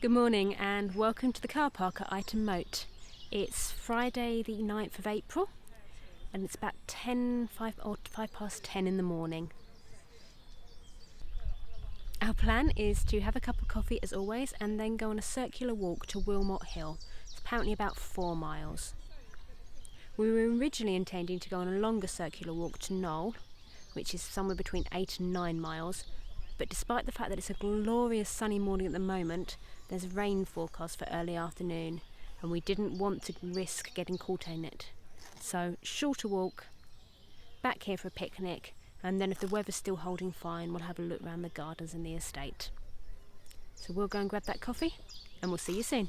Good morning and welcome to the car park at Ightham Mote. It's Friday the 9th of April and it's about 5 past 10 in the morning. Our plan is to have a cup of coffee as always and then go on a circular walk to Wilmot Hill. It's apparently about 4 miles. We were originally intending to go on a longer circular walk to Knoll, which is somewhere between 8 and 9 miles, but despite the fact that it's a glorious sunny morning at the moment, there's rain forecast for early afternoon and we didn't want to risk getting caught in it. So shorter walk, back here for a picnic, and then if the weather's still holding fine we'll have a look around the gardens and the estate. So we'll go and grab that coffee and we'll see you soon.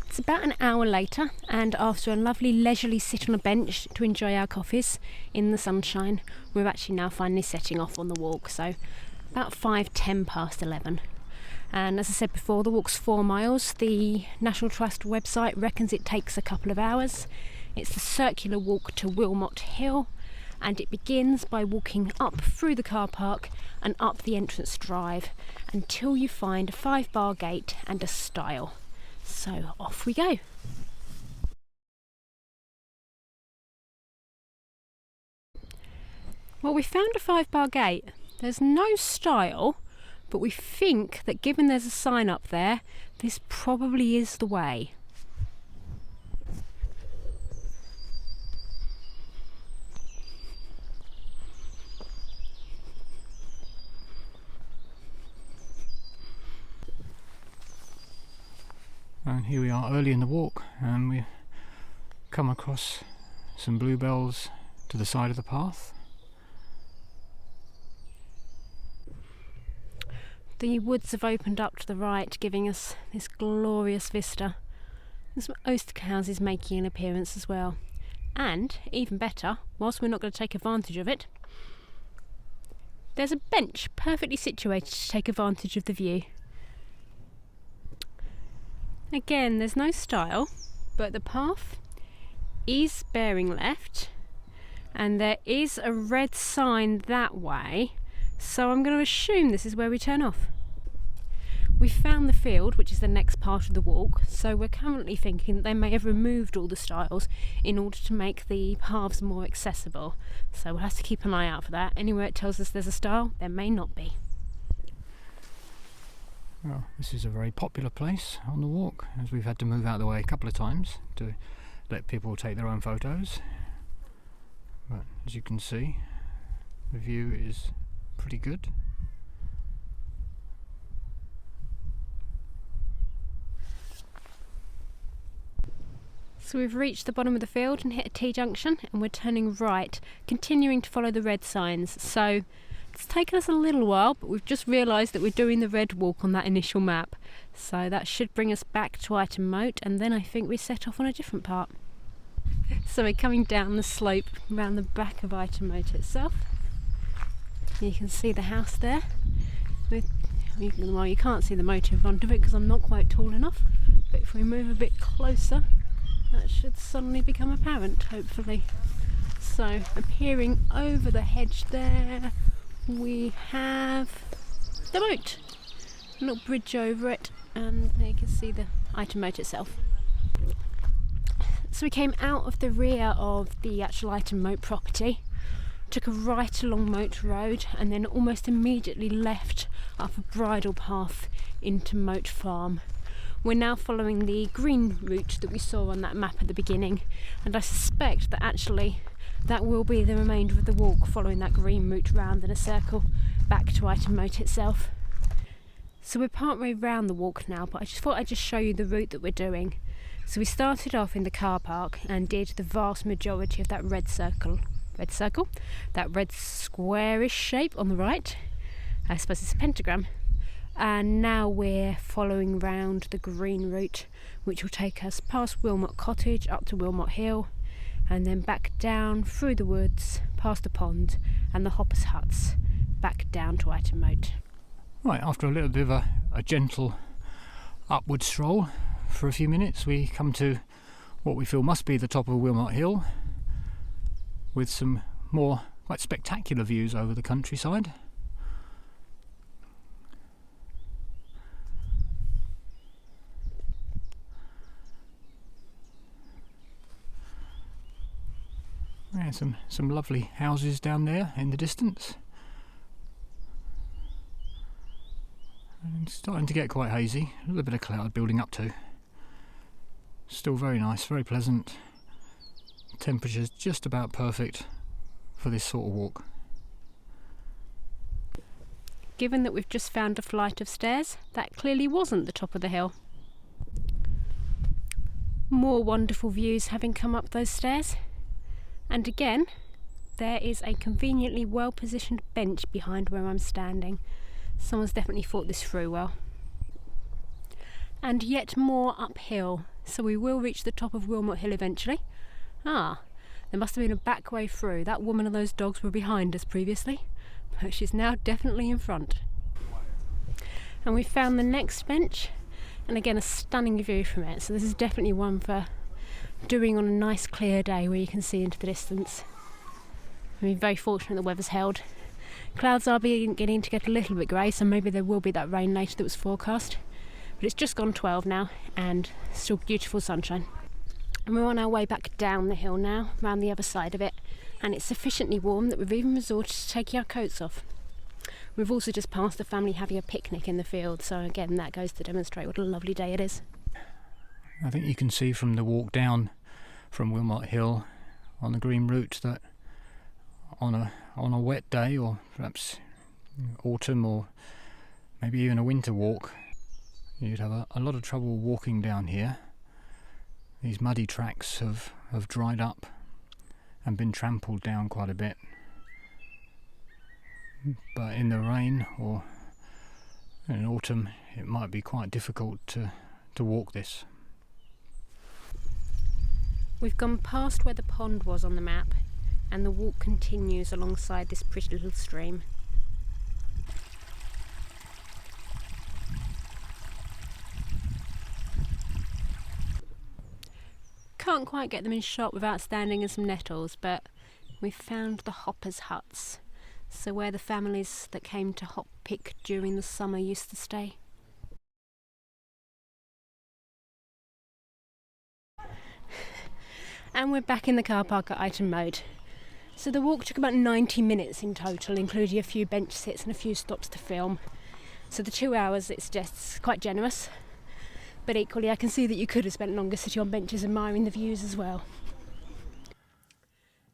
It's about an hour later and after a lovely leisurely sit on a bench to enjoy our coffees in the sunshine, we're actually now finally setting off on the walk, so about 10 past 11. And as I said before, the walk's 4 miles. The National Trust website reckons it takes a couple of hours. It's the circular walk to Wilmot Hill and it begins by walking up through the car park and up the entrance drive until you find a 5-bar gate and a stile. So off we go. Well, we found a 5-bar gate. There's no stile, but we think that given there's a sign up there, this probably is the way. And here we are early in the walk and we come across some bluebells to the side of the path. The woods have opened up to the right, giving us this glorious vista. There's some oyster houses making an appearance as well. And, even better, whilst we're not going to take advantage of it, there's a bench perfectly situated to take advantage of the view. Again, there's no stile, but the path is bearing left and there is a red sign that way, so I'm going to assume this is where we turn off. We found the field, which is the next part of the walk, so we're currently thinking that they may have removed all the stiles in order to make the paths more accessible, so we'll have to keep an eye out for that. Anywhere it tells us there's a stile, there may not be. Well, this is a very popular place on the walk, as we've had to move out of the way a couple of times to let people take their own photos. But as you can see, the view is pretty good. So we've reached the bottom of the field and hit a T-junction and we're turning right, continuing to follow the red signs. So it's taken us a little while, but we've just realised that we're doing the red walk on that initial map. So that should bring us back to Ightham Mote and then I think we set off on a different part. So we're coming down the slope around the back of Ightham Mote itself. You can see the house there. Well, you can't see the moat in front of it because I'm not quite tall enough, but if we move a bit closer, that should suddenly become apparent, hopefully. So, appearing over the hedge there, we have the moat. A little bridge over it, and there you can see the Ightham Mote itself. So we came out of the rear of the actual Ightham Mote property, took a right along Mote Road, and then almost immediately left up a bridle path into Mote Farm. We're now following the green route that we saw on that map at the beginning, and I suspect that actually that will be the remainder of the walk, following that green route round in a circle back to Ightham Mote itself. So we're partway round the walk now, but I just thought I'd just show you the route that we're doing. So we started off in the car park and did the vast majority of that red circle, that red squarish shape on the right. I suppose it's a pentagram. And now we're following round the green route, which will take us past Wilmot Cottage up to Wilmot Hill and then back down through the woods, past the pond and the hoppers' huts, back down to Ightham Mote. Right, after a little bit of a gentle upward stroll for a few minutes, we come to what we feel must be the top of Wilmot Hill, with some more quite spectacular views over the countryside. And some lovely houses down there in the distance. And it's starting to get quite hazy, a little bit of cloud building up too. Still very nice, very pleasant. Temperature's just about perfect for this sort of walk. Given that we've just found a flight of stairs, that clearly wasn't the top of the hill. More wonderful views having come up those stairs. And again, there is a conveniently well positioned bench behind where I'm standing. Someone's definitely thought this through well. And yet more uphill, so we will reach the top of Wilmot Hill eventually. Ah, there must have been a back way through. That woman and those dogs were behind us previously, but she's now definitely in front. And we found the next bench, and again a stunning view from it, so this is definitely one for doing on a nice clear day where you can see into the distance. We're very fortunate the weather's held. Clouds are beginning to get a little bit grey, so maybe there will be that rain later that was forecast, but it's just gone 12 now and still beautiful sunshine. And we're on our way back down the hill now, round the other side of it, and it's sufficiently warm that we've even resorted to taking our coats off. We've also just passed a family having a picnic in the field, so again that goes to demonstrate what a lovely day it is. I think you can see from the walk down from Wilmot Hill on the green route that on a wet day, or perhaps autumn or maybe even a winter walk, you'd have a lot of trouble walking down here. These muddy tracks have dried up and been trampled down quite a bit. But in the rain or in autumn it might be quite difficult to walk this. We've gone past where the pond was on the map, and the walk continues alongside this pretty little stream. Can't quite get them in shot without standing in some nettles, but we've found the hoppers' huts, so where the families that came to hop pick during the summer used to stay. And we're back in the car park at Ightham Mote. So the walk took about 90 minutes in total, including a few bench sits and a few stops to film. So the 2 hours, it's just quite generous. But equally, I can see that you could have spent longer sitting on benches admiring the views as well.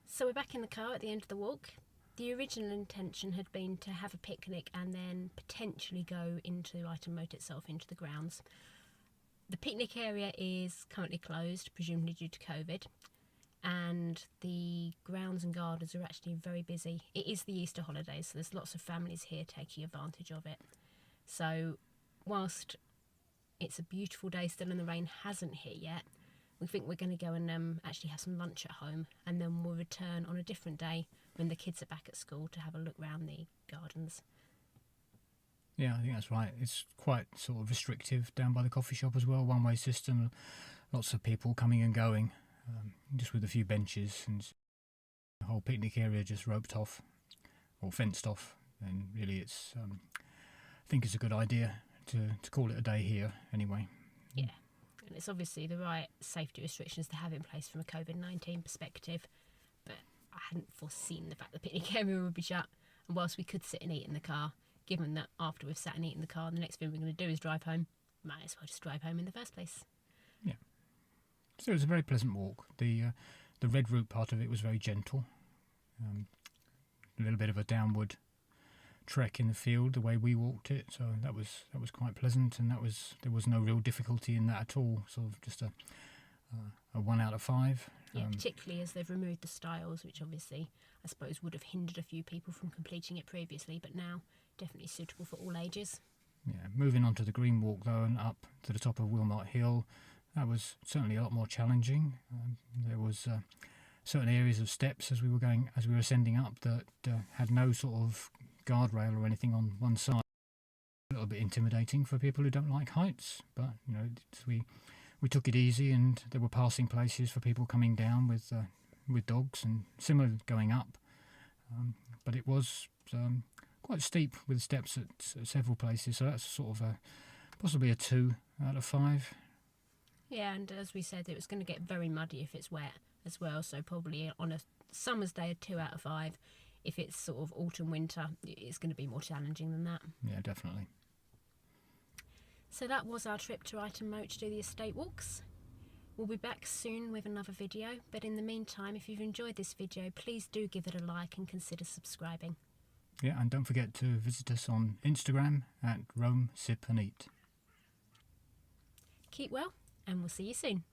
So we're back in the car at the end of the walk. The original intention had been to have a picnic and then potentially go into Ightham Mote itself, into the grounds. The picnic area is currently closed, presumably due to COVID, and the grounds and gardens are actually very busy. It is the Easter holidays, so there's lots of families here taking advantage of it. So whilst it's a beautiful day still and the rain hasn't hit yet, we think we're going to go and actually have some lunch at home, and then we'll return on a different day when the kids are back at school to have a look round the gardens. Yeah, I think that's right. It's quite sort of restrictive down by the coffee shop as well, one-way system, lots of people coming and going, just with a few benches, and the whole picnic area just roped off or fenced off. And really it's, I think it's a good idea to call it a day here anyway. Yeah, and it's obviously the right safety restrictions to have in place from a COVID-19 perspective, but I hadn't foreseen the fact the picnic area would be shut, and whilst we could sit and eat in the car, given that after we've sat and eaten in the car, the next thing we're going to do is drive home, might as well just drive home in the first place. Yeah. So it was a very pleasant walk. The red route part of it was very gentle. A little bit of a downward trek in the field, the way we walked it, so that was quite pleasant, and there was no real difficulty in that at all. Sort of just a 1 out of 5. Yeah, particularly as they've removed the stiles, which obviously I suppose would have hindered a few people from completing it previously, but now definitely suitable for all ages. Yeah, moving on to the green walk though, and up to the top of Wilmot Hill, that was certainly a lot more challenging. There was certain areas of steps as we were ascending up that had no sort of guardrail or anything on one side. A little bit intimidating for people who don't like heights, but you know, we took it easy, and there were passing places for people coming down with dogs, and similar going up, but it was quite steep with steps at several places, so that's sort of possibly a 2 out of 5. Yeah, and as we said, it was going to get very muddy if it's wet as well, so probably on a summer's day, a 2 out of 5. If it's sort of autumn, winter, it's going to be more challenging than that. Yeah, definitely. So that was our trip to Ightham Mote to do the estate walks. We'll be back soon with another video, but in the meantime, if you've enjoyed this video, please do give it a like and consider subscribing. Yeah, and don't forget to visit us on Instagram at Roam, Sip and Eat. Keep well, and we'll see you soon.